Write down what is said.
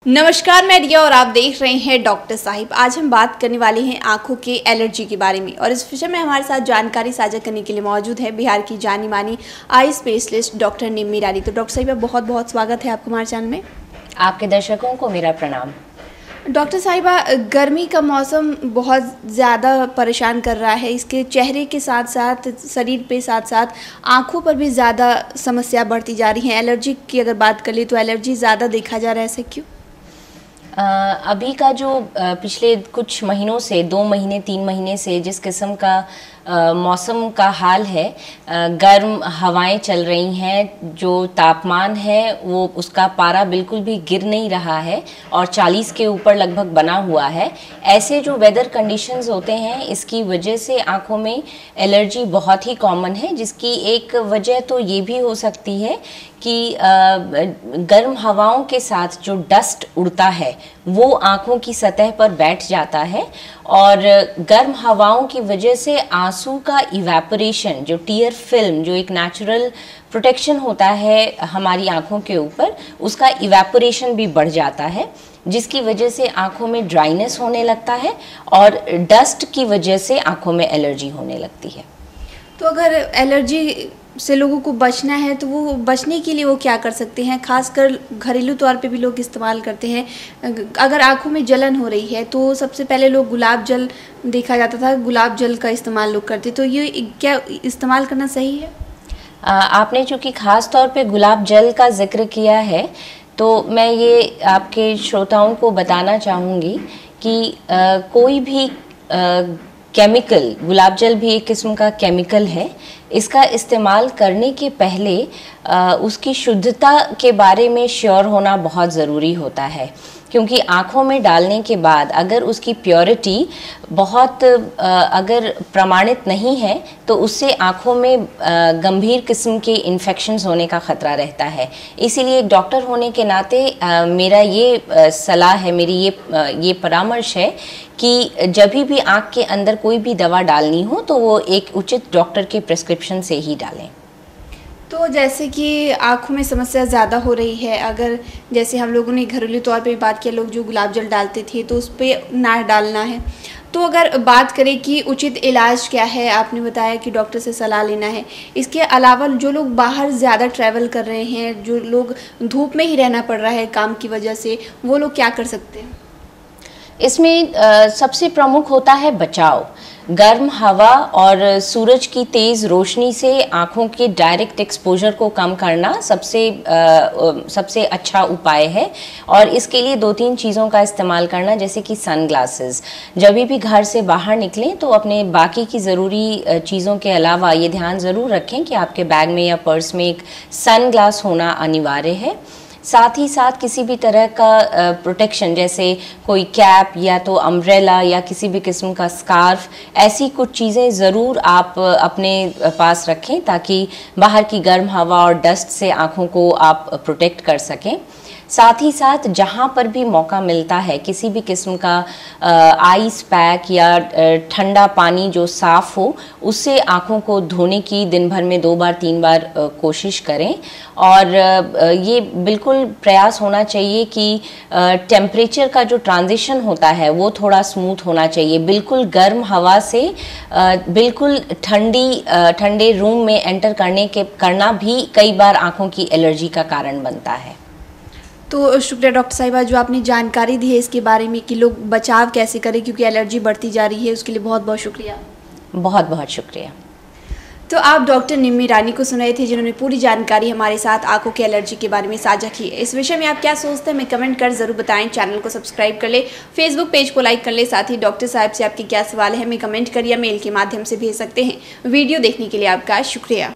नमस्कार, मैं रिया और आप देख रहे हैं डॉक्टर साहिब। आज हम बात करने वाले हैं आंखों के एलर्जी के बारे में और इस विषय में हमारे साथ जानकारी साझा करने के लिए मौजूद है बिहार की जानी मानी आई स्पेशलिस्ट डॉक्टर निम्मी रानी। तो डॉक्टर साहिबा, बहुत बहुत स्वागत है आपको हमारे चैनल में। आपके दर्शकों को मेरा प्रणाम। डॉक्टर साहिबा, गर्मी का मौसम बहुत ज़्यादा परेशान कर रहा है। इसके चेहरे के साथ साथ शरीर पे साथ साथ आंखों पर भी ज़्यादा समस्या बढ़ती जा रही है। एलर्जी की अगर बात कर ले तो एलर्जी ज़्यादा देखा जा रहा है, ऐसे क्यों? अभी का जो पिछले कुछ महीनों से 2 महीने 3 महीने से जिस किस्म का मौसम का हाल है, गर्म हवाएं चल रही हैं, जो तापमान है वो उसका पारा बिल्कुल भी गिर नहीं रहा है और 40 के ऊपर लगभग बना हुआ है। ऐसे जो वेदर कंडीशंस होते हैं, इसकी वजह से आंखों में एलर्जी बहुत ही कॉमन है, जिसकी एक वजह तो ये भी हो सकती है कि गर्म हवाओं के साथ जो डस्ट उड़ता है वो आंखों की सतह पर बैठ जाता है और गर्म हवाओं की वजह से आंसू का इवेपोरेशन, जो टीयर फिल्म, जो एक नेचुरल प्रोटेक्शन होता है हमारी आंखों के ऊपर, उसका इवेपोरेशन भी बढ़ जाता है, जिसकी वजह से आंखों में ड्राइनेस होने लगता है और डस्ट की वजह से आंखों में एलर्जी होने लगती है। तो अगर एलर्जी से लोगों को बचना है तो वो बचने के लिए वो क्या कर सकते हैं? खासकर घरेलू तौर पे भी लोग इस्तेमाल करते हैं। अगर आंखों में जलन हो रही है तो सबसे पहले लोग गुलाब जल, देखा जाता था गुलाब जल का इस्तेमाल लोग करते, तो ये क्या इस्तेमाल करना सही है? आपने चूँकि ख़ास तौर पे गुलाब जल का जिक्र किया है, तो मैं ये आपके श्रोताओं को बताना चाहूँगी कि कोई भी केमिकल, गुलाब जल भी एक किस्म का केमिकल है, इसका इस्तेमाल करने के पहले उसकी शुद्धता के बारे में श्योर होना बहुत ज़रूरी होता है, क्योंकि आँखों में डालने के बाद अगर उसकी प्योरिटी बहुत अगर प्रमाणित नहीं है तो उससे आँखों में गंभीर किस्म के इन्फेक्शंस होने का ख़तरा रहता है। इसीलिए एक डॉक्टर होने के नाते मेरा ये सलाह है, मेरी ये परामर्श है कि जब भी आँख के अंदर कोई भी दवा डालनी हो तो वो एक उचित डॉक्टर के प्रिस्क्रिप्शन से ही डालें। तो जैसे कि आँखों में समस्या ज़्यादा हो रही है, अगर जैसे हम लोगों ने घरेलू तौर पे बात किया, लोग जो गुलाब जल डालते थे तो उस पर ना डालना है। तो अगर बात करें कि उचित इलाज क्या है, आपने बताया कि डॉक्टर से सलाह लेना है। इसके अलावा जो लोग बाहर ज़्यादा ट्रैवल कर रहे हैं, जो लोग धूप में ही रहना पड़ रहा है काम की वजह से, वो लोग क्या कर सकते हैं? इसमें सबसे प्रमुख होता है बचाव। गर्म हवा और सूरज की तेज़ रोशनी से आँखों के डायरेक्ट एक्सपोजर को कम करना सबसे अच्छा उपाय है और इसके लिए 2-3 चीज़ों का इस्तेमाल करना, जैसे कि सन ग्लासेस। जब भी घर से बाहर निकलें तो अपने बाकी की ज़रूरी चीज़ों के अलावा ये ध्यान ज़रूर रखें कि आपके बैग में या पर्स में एक सन ग्लास होना अनिवार्य है। साथ ही साथ किसी भी तरह का प्रोटेक्शन, जैसे कोई कैप या तो अम्ब्रेला या किसी भी किस्म का स्कार्फ, ऐसी कुछ चीज़ें ज़रूर आप अपने पास रखें ताकि बाहर की गर्म हवा और डस्ट से आँखों को आप प्रोटेक्ट कर सकें। साथ ही साथ जहाँ पर भी मौका मिलता है किसी भी किस्म का आइस पैक या ठंडा पानी जो साफ़ हो, उससे आँखों को धोने की दिन भर में 2 बार 3 बार कोशिश करें। और ये बिल्कुल प्रयास होना चाहिए कि टेम्परेचर का जो ट्रांजिशन होता है वो थोड़ा स्मूथ होना चाहिए। बिल्कुल गर्म हवा से बिल्कुल ठंडे रूम में एंटर करना भी कई बार आँखों की एलर्जी का कारण बनता है। तो शुक्रिया डॉक्टर साहिबा, जो आपने जानकारी दी है इसके बारे में कि लोग बचाव कैसे करें क्योंकि एलर्जी बढ़ती जा रही है, उसके लिए बहुत बहुत शुक्रिया। बहुत बहुत शुक्रिया। तो आप डॉक्टर निम्मी रानी को सुन रहे थे, जिन्होंने पूरी जानकारी हमारे साथ आंखों की एलर्जी के बारे में साझा की है। इस विषय में आप क्या सोचते हैं, हमें कमेंट कर ज़रूर बताएं। चैनल को सब्सक्राइब कर ले, फेसबुक पेज को लाइक कर ले। साथ ही डॉक्टर साहब से आपके क्या सवाल है, हमें कमेंट कर या मेल के माध्यम से भेज सकते हैं। वीडियो देखने के लिए आपका शुक्रिया।